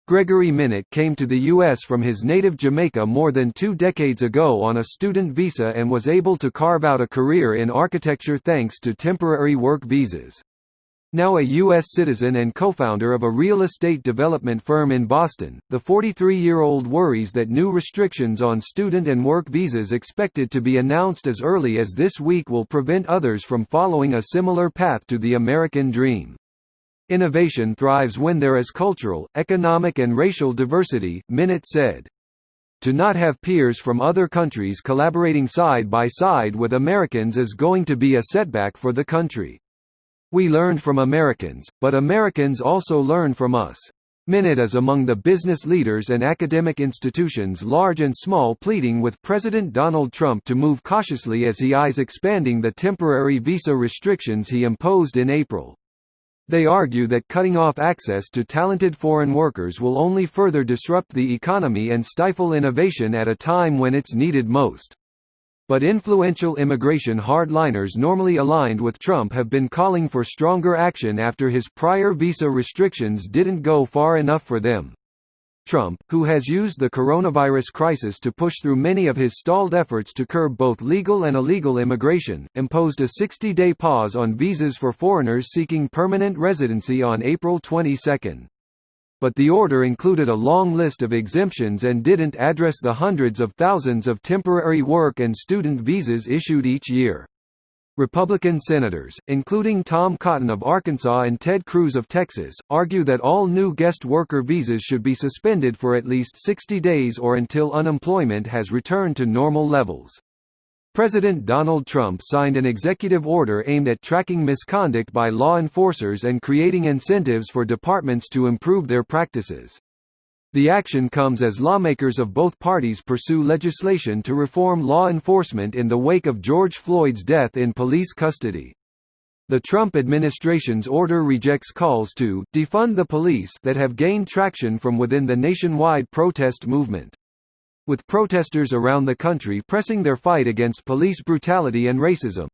Gregory Minott came to the U.S. from his native Jamaica more than 2 decades ago on a student visa and was able to carve out a career in architecture thanks to temporary work visas. Now a U.S. citizen and co-founder of a real estate development firm in Boston, the 43-year-old worries that new restrictions on student and work visas expected to be announced as early as this week will prevent others from following a similar path to the American dream. Innovation thrives when there is cultural, economic and racial diversity, Minott said. To not have peers from other countries collaborating side by side with Americans is going to be a setback for the country. We learned from Americans, but Americans also learn from us. Minott is among the business leaders and academic institutions large and small pleading with President Donald Trump to move cautiously as he eyes expanding the temporary visa restrictions he imposed in April. They argue that cutting off access to talented foreign workers will only further disrupt the economy and stifle innovation at a time when it's needed most. But influential immigration hardliners normally aligned with Trump have been calling for stronger action after his prior visa restrictions didn't go far enough for them. Trump, who has used the coronavirus crisis to push through many of his stalled efforts to curb both legal and illegal immigration, imposed a 60-day pause on visas for foreigners seeking permanent residency on April 22. But the order included a long list of exemptions and didn't address the hundreds of thousands of temporary work and student visas issued each year. Republican senators, including Tom Cotton of Arkansas and Ted Cruz of Texas, argue that all new guest worker visas should be suspended for at least 60 days or until unemployment has returned to normal levels. President Donald Trump signed an executive order aimed at tracking misconduct by law enforcers and creating incentives for departments to improve their practices. The action comes as lawmakers of both parties pursue legislation to reform law enforcement in the wake of George Floyd's death in police custody. The Trump administration's order rejects calls to defund the police that have gained traction from within the nationwide protest movement. With protesters around the country pressing their fight against police brutality and racism,